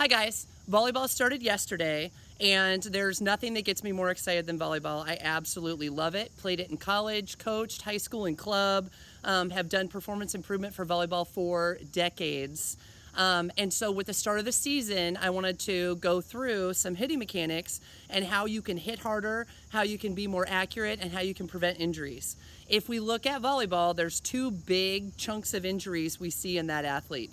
Hi guys, volleyball started yesterday and there's nothing that gets me more excited than volleyball. I absolutely love it. Played it in college, coached high school and club, have done performance improvement for volleyball for decades. And so with the start of the season, I wanted to go through some hitting mechanics and how you can hit harder, how you can be more accurate, and how you can prevent injuries. If we look at volleyball, there's two big chunks of injuries we see in that athlete.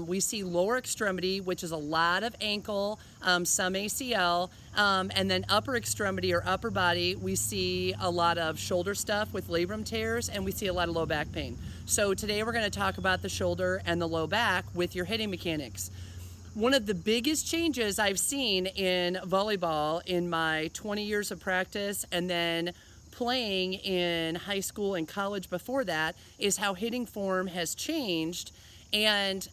We see lower extremity, which is a lot of ankle, some ACL, and then upper extremity or upper body, we see a lot of shoulder stuff with labrum tears, and we see a lot of low back pain. So today we're going to talk about the shoulder and the low back with your hitting mechanics. One of the biggest changes I've seen in volleyball in my 20 years of practice and then playing in high school and college before that is how hitting form has changed. And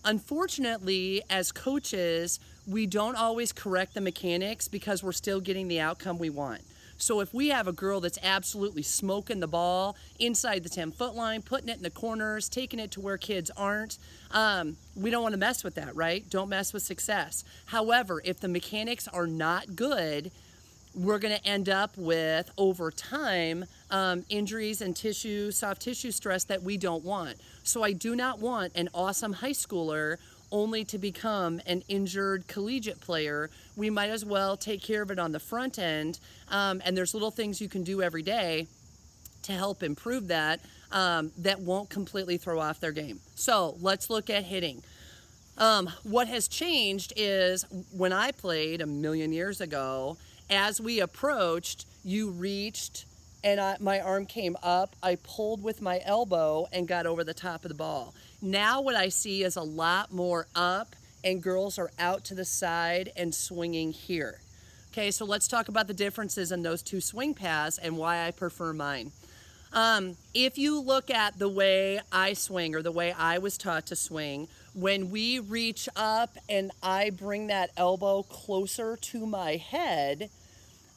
unfortunately, as coaches, we don't always correct the mechanics because we're still getting the outcome we want. So if we have a girl that's absolutely smoking the ball inside the 10-foot line, putting it in the corners, taking it to where kids aren't, we don't want to mess with that, right? Don't mess with success. However, if the mechanics are not good, we're going to end up with, over time, injuries and soft tissue stress that we don't want. So I do not want an awesome high schooler only to become an injured collegiate player. We might as well take care of it on the front end, and there's little things you can do every day to help improve that, that won't completely throw off their game. So let's look at hitting. What has changed is when I played a million years ago, as we approached, you reached and my arm came up, I pulled with my elbow and got over the top of the ball. Now what I see is a lot more up and girls are out to the side and swinging here. Okay, so let's talk about the differences in those two swing paths and why I prefer mine. If you look at the way I swing or the way I was taught to swing, when we reach up and I bring that elbow closer to my head,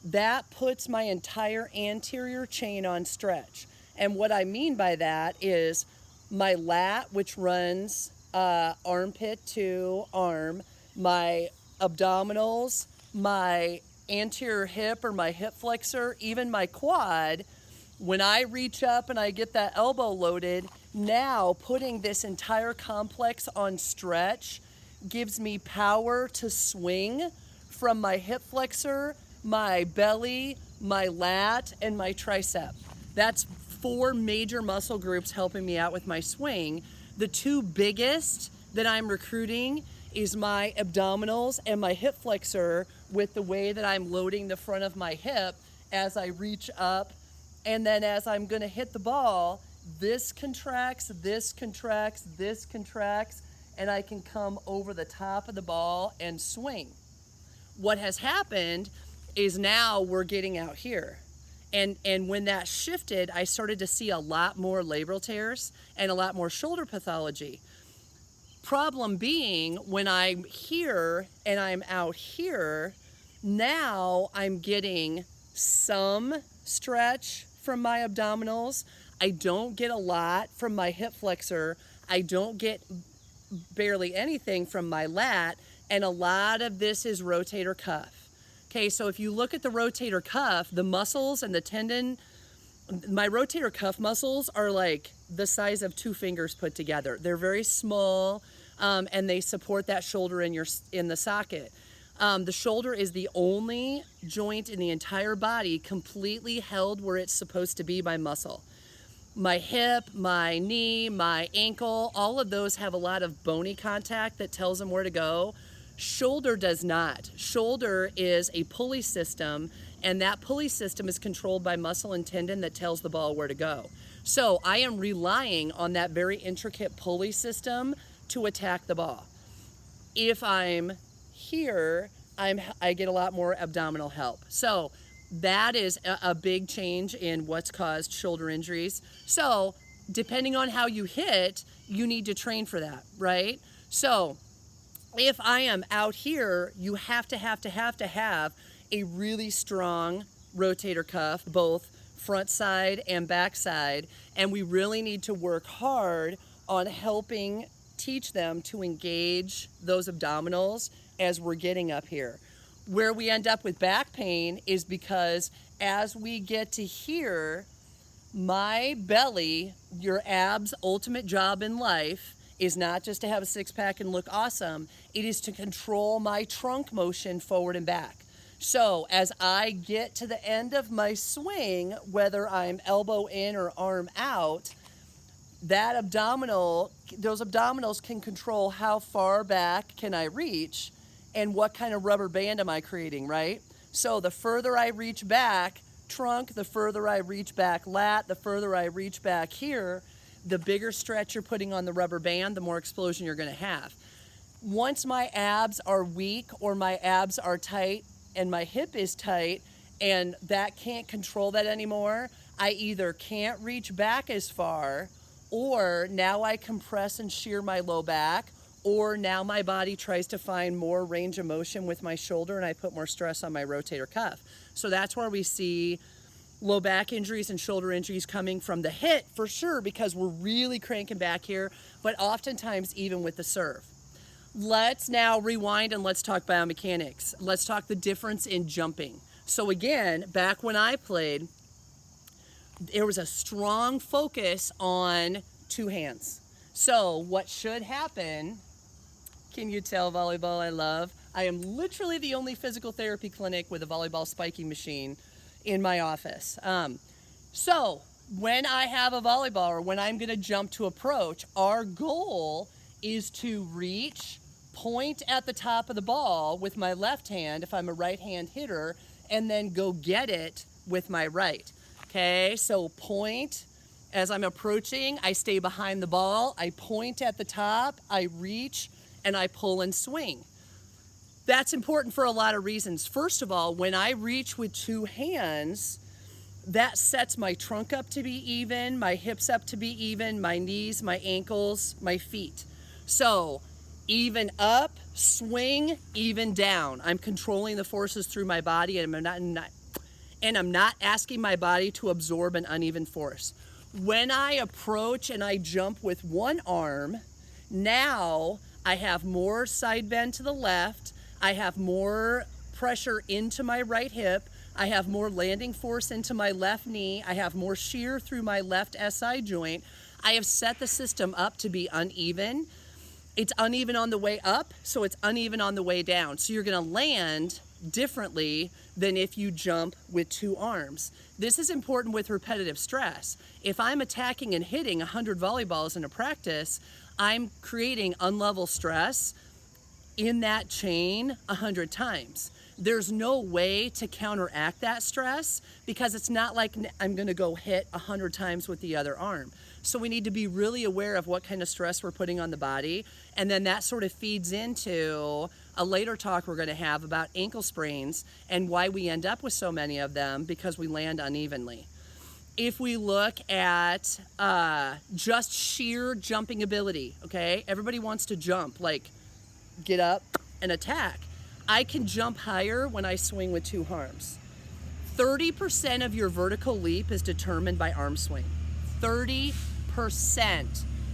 that puts my entire anterior chain on stretch. And what I mean by that is my lat, which runs armpit to arm, my abdominals, my anterior hip or my hip flexor, even my quad. When I reach up and I get that elbow loaded, now putting this entire complex on stretch gives me power to swing from my hip flexor, my belly, my lat, and my tricep. That's 4 major muscle groups helping me out with my swing. The 2 biggest that I'm recruiting is my abdominals and my hip flexor, with the way that I'm loading the front of my hip as I reach up, and then as I'm gonna hit the ball, this contracts, this contracts, this contracts, and I can come over the top of the ball and swing. What has happened is now we're getting out here. And when that shifted, I started to see a lot more labral tears and a lot more shoulder pathology. Problem being, when I'm here and I'm out here, now I'm getting some stretch from my abdominals. I don't get a lot from my hip flexor. I don't get barely anything from my lat, and a lot of this is rotator cuff. Okay, so if you look at the rotator cuff, the muscles and the tendon, my rotator cuff muscles are like the size of 2 fingers put together. They're very small, and they support that shoulder in the socket. The shoulder is the only joint in the entire body completely held where it's supposed to be by muscle. My hip, my knee, my ankle, all of those have a lot of bony contact that tells them where to go. Shoulder does not. Shoulder is a pulley system, and that pulley system is controlled by muscle and tendon that tells the ball where to go. So I am relying on that very intricate pulley system to attack the ball. If I'm here, I get a lot more abdominal help. So that is a big change in what's caused shoulder injuries. So depending on how you hit, you need to train for that, right? So if I am out here, you have to have a really strong rotator cuff, both front side and back side, and we really need to work hard on helping teach them to engage those abdominals as we're getting up here. Where we end up with back pain is because as we get to here, my belly, your abs' ultimate job in life is not just to have a six-pack and look awesome. It is to control my trunk motion forward and back. So as I get to the end of my swing, whether I'm elbow in or arm out, those abdominals can control how far back can I reach and what kind of rubber band am I creating, right? So the further I reach back, trunk, the further I reach back lat, the further I reach back here, the bigger stretch you're putting on the rubber band, the more explosion you're gonna have. Once my abs are weak or my abs are tight and my hip is tight and that can't control that anymore, I either can't reach back as far, or now I compress and shear my low back, or now my body tries to find more range of motion with my shoulder and I put more stress on my rotator cuff. So that's where we see low back injuries and shoulder injuries coming from the hit for sure, because we're really cranking back here, but oftentimes even with the serve. Let's now rewind and let's talk biomechanics. Let's talk the difference in jumping. So again, back when I played, there was a strong focus on two hands. So what should happen, can you tell volleyball I love? I am literally the only physical therapy clinic with a volleyball spiking machine in my office. So when I have a volleyball or when I'm gonna jump to approach, our goal is to reach, point at the top of the ball with my left hand if I'm a right hand hitter, and then go get it with my right. Okay, so point. As I'm approaching, I stay behind the ball, I point at the top, I reach, and I pull and swing. That's important for a lot of reasons. First of all, when I reach with two hands, that sets my trunk up to be even, my hips up to be even, my knees, my ankles, my feet. So even up, swing, even down. I'm controlling the forces through my body, and I'm not asking my body to absorb an uneven force. When I approach and I jump with one arm, now I have more side bend to the left, I have more pressure into my right hip, I have more landing force into my left knee, I have more shear through my left SI joint. I have set the system up to be uneven. It's uneven on the way up, so it's uneven on the way down. So you're gonna land differently than if you jump with two arms. This is important with repetitive stress. If I'm attacking and hitting 100 volleyballs in a practice, I'm creating unlevel stress in that chain 100 times. There's no way to counteract that stress because it's not like I'm gonna go hit 100 times with the other arm. So we need to be really aware of what kind of stress we're putting on the body, and then that sort of feeds into a later talk we're gonna have about ankle sprains and why we end up with so many of them, because we land unevenly. If we look at just sheer jumping ability, okay? Everybody wants to jump, like get up and attack. I can jump higher when I swing with two arms. 30% of your vertical leap is determined by arm swing. 30%.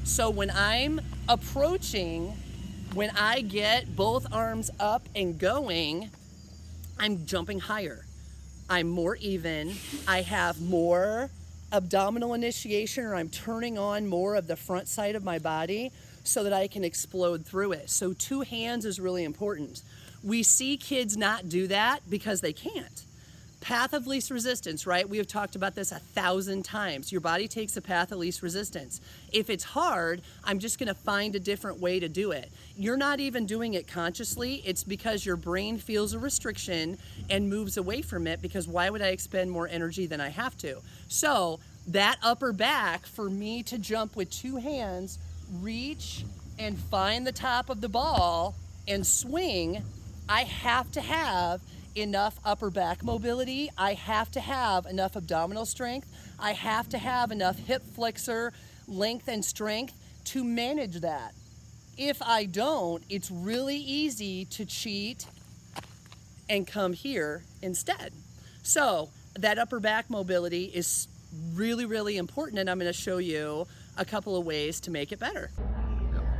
So when I'm approaching, when I get both arms up and going, I'm jumping higher. I'm more even. I have more abdominal initiation, or I'm turning on more of the front side of my body so that I can explode through it. So two hands is really important. We see kids not do that because they can't. Path of least resistance, right? We have talked about this 1,000 times. Your body takes the path of least resistance. If it's hard, I'm just gonna find a different way to do it. You're not even doing it consciously. It's because your brain feels a restriction and moves away from it, because why would I expend more energy than I have to? So that upper back, for me to jump with two hands, reach and find the top of the ball and swing, I have to have enough upper back mobility, I have to have enough abdominal strength, I have to have enough hip flexor length and strength to manage that. If I don't, it's really easy to cheat and come here instead. So that upper back mobility is really, really important, and I'm gonna show you a couple of ways to make it better.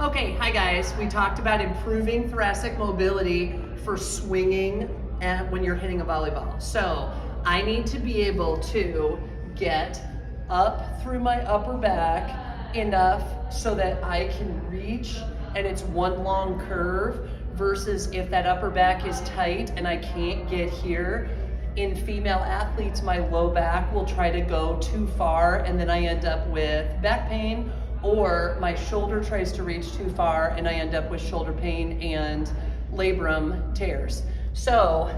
Okay, hi guys. We talked about improving thoracic mobility for swinging when you're hitting a volleyball. So I need to be able to get up through my upper back enough so that I can reach and it's one long curve versus if that upper back is tight and I can't get here. In female athletes, my low back will try to go too far and then I end up with back pain, or my shoulder tries to reach too far and I end up with shoulder pain and labrum tears. So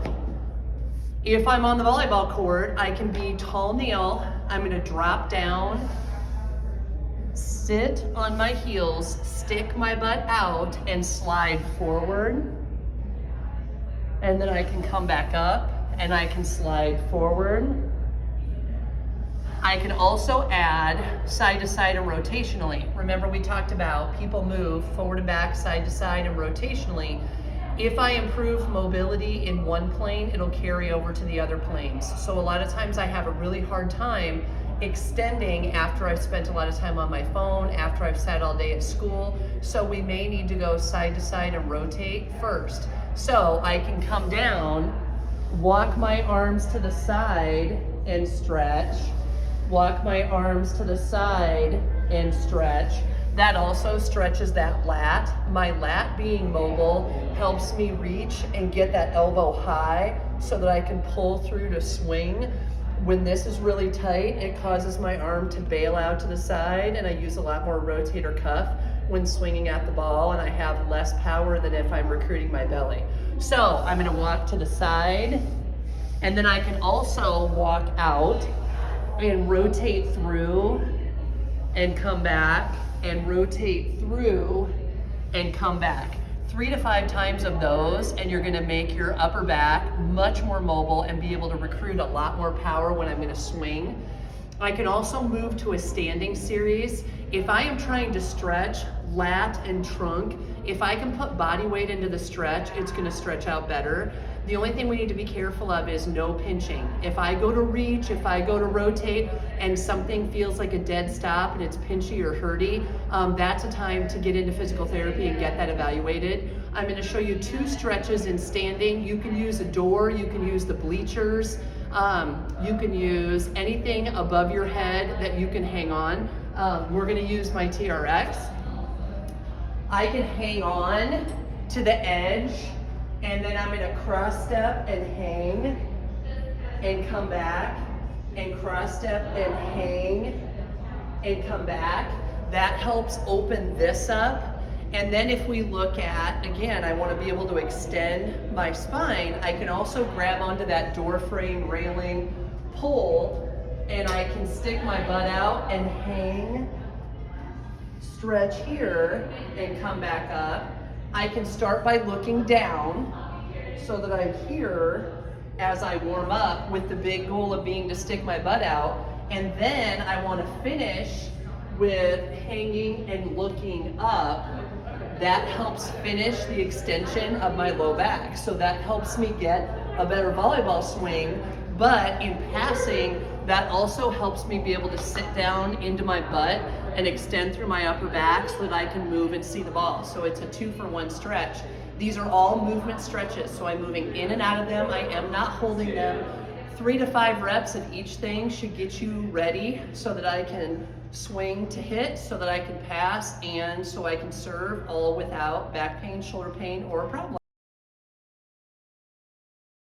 if I'm on the volleyball court, I can be tall kneel. I'm gonna drop down, sit on my heels, stick my butt out and slide forward. And then I can come back up and I can slide forward. I can also add side to side and rotationally. Remember we talked about people move forward and back, side to side and rotationally. If I improve mobility in one plane, it'll carry over to the other planes. So a lot of times I have a really hard time extending after I've spent a lot of time on my phone, after I've sat all day at school. So we may need to go side to side and rotate first. So I can come down, walk my arms to the side and stretch, walk my arms to the side and stretch. That also stretches that lat. My lat being mobile helps me reach and get that elbow high so that I can pull through to swing. When this is really tight, it causes my arm to bail out to the side and I use a lot more rotator cuff when swinging at the ball and I have less power than if I'm recruiting my belly. So I'm gonna walk to the side and then I can also walk out and rotate through and come back and rotate through and come back. 3 to 5 times of those and you're gonna make your upper back much more mobile and be able to recruit a lot more power when I'm gonna swing. I can also move to a standing series. If I am trying to stretch lat and trunk, if I can put body weight into the stretch, it's gonna stretch out better. The only thing we need to be careful of is no pinching. If I go to reach, if I go to rotate, and something feels like a dead stop and it's pinchy or hurty, that's a time to get into physical therapy and get that evaluated. I'm gonna show you 2 stretches in standing. You can use a door, you can use the bleachers, you can use anything above your head that you can hang on. We're gonna use my TRX. I can hang on to the edge and then I'm gonna cross step and hang and come back and cross step and hang and come back. That helps open this up. And then if we look at, again, I wanna be able to extend my spine, I can also grab onto that door frame railing, pull, and I can stick my butt out and hang, stretch here and come back up. I can start by looking down so that I'm here as I warm up with the big goal of being to stick my butt out. And then I want to finish with hanging and looking up. That helps finish the extension of my low back. So that helps me get a better volleyball swing. But in passing, that also helps me be able to sit down into my butt and extend through my upper back so that I can move and see the ball. So it's a 2-for-1 stretch. These are all movement stretches, so I'm moving in and out of them. I am not holding them. 3 to 5 reps of each thing should get you ready so that I can swing to hit, so that I can pass, and so I can serve, all without back pain, shoulder pain, or a problem.